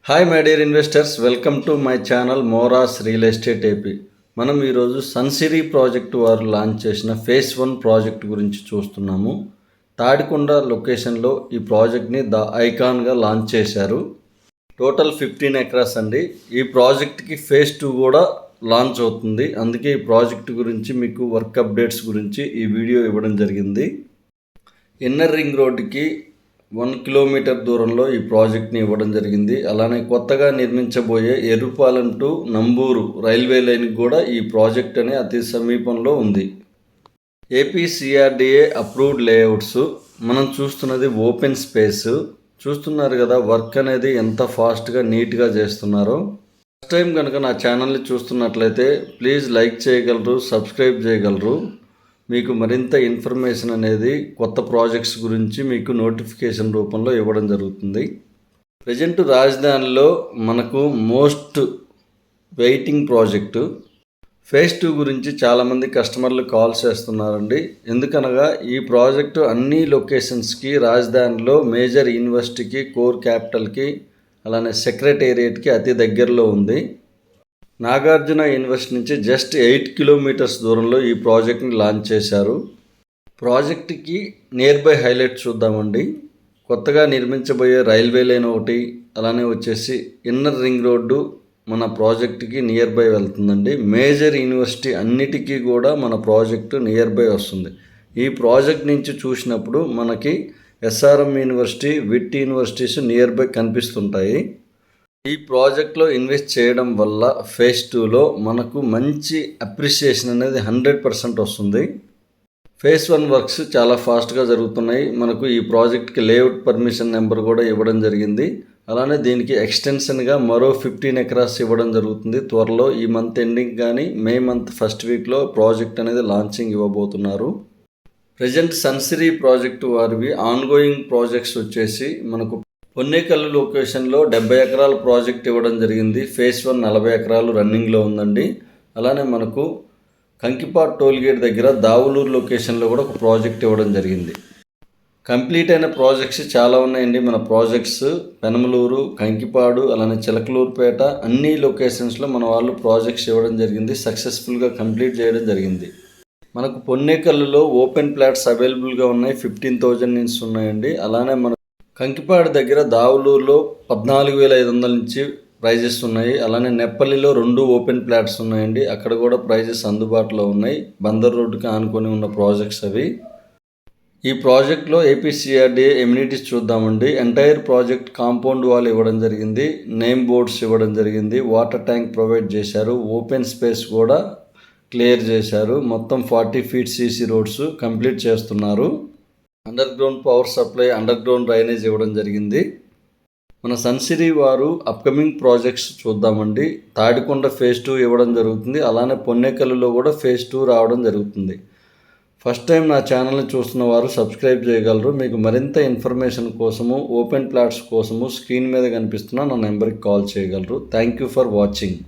Hi my dear investors, welcome to my channel Moras real estate AP. మనం ఈరోజు Sunsiri project వారు launch చేసిన phase 1 project గురించి చూస్తున్నాము. తాడికొండ లొకేషన్లో ఈ ప్రాజెక్ట్ని ద ఐకాన్గా లాంచ్ చేశారు. టోటల్ 15 ఎకరాస్ అండి. ఈ ప్రాజెక్ట్కి ఫేజ్ 2 కూడా లాంచ్ అవుతుంది. అందుకే ఈ ప్రాజెక్ట్ గురించి మీకు వర్క్ అప్డేట్స్ గురించి ఈ వీడియో ఇవ్వడం జరిగింది. ఇన్నర్ రింగ్ రోడ్డుకి 1 కిలోమీటర్ దూరంలో ఈ ప్రాజెక్ట్ని ఇవ్వడం జరిగింది. అలానే కొత్తగా నిర్మించబోయే ఎర్రుపాలెం టు నంబూరు రైల్వే లైన్కి కూడా ఈ ప్రాజెక్ట్ అనే అతి సమీపంలో ఉంది. APCRDA approved layouts. మనం చూస్తున్నది ఓపెన్ స్పేస్. చూస్తున్నారు కదా వర్క్ అనేది ఎంత ఫాస్ట్గా నీట్గా చేస్తున్నారో. ఫస్ట్ టైం కనుక నా ఛానల్ని చూస్తున్నట్లయితే ప్లీజ్ లైక్ చేయగలరు, సబ్స్క్రైబ్ చేయగలరు. మీకు మరింత ఇన్ఫర్మేషన్ అనేది కొత్త ప్రాజెక్ట్స్ గురించి మీకు నోటిఫికేషన్ రూపంలో ఇవ్వడం జరుగుతుంది. ప్రజెంట్ రాజధానిలో మనకు మోస్ట్ వెయిటింగ్ ప్రాజెక్టు ఫేజ్ 2 గురించి చాలామంది కస్టమర్లు కాల్ చేస్తున్నారండి. ఎందుకనగా ఈ ప్రాజెక్టు అన్ని లొకేషన్స్కి, రాజధానిలో మేజర్ యూనివర్సిటీకి, కోర్ క్యాపిటల్కి, అలానే సెక్రటేరియట్కి అతి దగ్గరలో ఉంది. నాగార్జున యూనివర్సిటీ నుంచి జస్ట్ 8 కిలోమీటర్స్ దూరంలో ఈ ప్రాజెక్ట్ని లాంచ్ చేశారు. ప్రాజెక్ట్కి నియర్ బై హైలైట్ చూద్దామండి. కొత్తగా నిర్మించబోయే రైల్వే లైన్ ఒకటి, అలానే వచ్చేసి ఇన్నర్ రింగ్ రోడ్డు మన ప్రాజెక్ట్కి నియర్ బై వెళ్తుందండి. మేజర్ యూనివర్సిటీ అన్నిటికీ కూడా మన ప్రాజెక్టు నియర్ బై వస్తుంది. ఈ ప్రాజెక్ట్ నుంచి చూసినప్పుడు మనకి SRM university, VIT universities nearby కనిపిస్తుంటాయి. ఈ ప్రాజెక్ట్లో ఇన్వెస్ట్ చేయడం వల్ల ఫేజ్ 2లో మనకు మంచి అప్రిషియేషన్ అనేది 100% వస్తుంది. ఫేజ్ 1 వర్క్స్ చాలా ఫాస్ట్గా జరుగుతున్నాయి. మనకు ఈ ప్రాజెక్ట్కి లేఅవుట్ పర్మిషన్ నెంబర్ కూడా ఇవ్వడం జరిగింది. అలానే దీనికి ఎక్స్టెన్షన్గా మరో 15 ఎకరాస్ ఇవ్వడం జరుగుతుంది. త్వరలో ఈ మంత్ ఎండింగ్ కానీ మే మంత్ ఫస్ట్ వీక్లో ప్రాజెక్ట్ అనేది లాంచింగ్ ఇవ్వబోతున్నారు. ప్రజెంట్ సన్సిరీ ప్రాజెక్టు వారివి ఆన్గోయింగ్ ప్రాజెక్ట్స్ వచ్చేసి మనకు పొన్నేకల్లు లొకేషన్లో 70 ఎకరాల ప్రాజెక్ట్ ఇవ్వడం జరిగింది. ఫేజ్ 1 40 ఎకరాలు రన్నింగ్లో ఉందండి. అలానే మనకు కంకిపాడ్ టోల్గేట్ దగ్గర దావులూరు లొకేషన్లో కూడా ఒక ప్రాజెక్ట్ ఇవ్వడం జరిగింది. కంప్లీట్ అయిన ప్రాజెక్ట్స్ చాలా ఉన్నాయండి. మన ప్రాజెక్ట్స్ పెనమలూరు, కంకిపాడు, అలానే చిలకలూరుపేట అన్ని లొకేషన్స్లో మన వాళ్ళు ప్రాజెక్ట్స్ ఇవ్వడం జరిగింది. సక్సెస్ఫుల్గా కంప్లీట్ చేయడం జరిగింది. మనకు పొన్నేకల్లులో ఓపెన్ ప్లాట్స్ అవైలబుల్గా ఉన్నాయి. 15,000 నుంచి ఉన్నాయండి. అలానే మన కంకిపాడు దగ్గర దావులూరులో 14,500 నుంచి ప్రైజెస్ ఉన్నాయి. అలానే నెప్పల్లిలో 2 ఓపెన్ ప్లాట్స్ ఉన్నాయండి. అక్కడ కూడా ప్రైజెస్ అందుబాటులో ఉన్నాయి. బందర్ రోడ్డుకి ఆనుకొని ఉన్న ప్రాజెక్ట్స్ అవి. ఈ ప్రాజెక్ట్లో ఏపీసీఆర్డీఏ ఎమ్యూనిటీస్ చూద్దామండి. ఎంటైర్ ప్రాజెక్ట్ కాంపౌండ్ వాల్ ఇవ్వడం జరిగింది. నేమ్ బోర్డ్స్ ఇవ్వడం జరిగింది. వాటర్ ట్యాంక్ ప్రొవైడ్ చేశారు. ఓపెన్ స్పేస్ కూడా క్లియర్ చేశారు. మొత్తం 40 ఫీట్ సీసీ రోడ్స్ కంప్లీట్ చేస్తున్నారు. Under ground power supply, under ground drainage ఇవ్వడం జరిగింది. మన సన్సిరీ వారు అప్కమింగ్ ప్రాజెక్ట్స్ చూద్దామండి. తాడికొండ ఫేజ్ 2 ఇవ్వడం జరుగుతుంది. అలానే పొన్నేకల్లులో కూడా ఫేజ్ 2 రావడం జరుగుతుంది. ఫస్ట్ టైం నా ఛానల్ని చూస్తున్న వారు సబ్స్క్రైబ్ చేయగలరు. మీకు మరింత ఇన్ఫర్మేషన్ కోసము, ఓపెన్ ప్లాట్స్ కోసము స్క్రీన్ మీద కనిపిస్తున్న నా నెంబర్కి కాల్ చేయగలరు. Thank you for watching.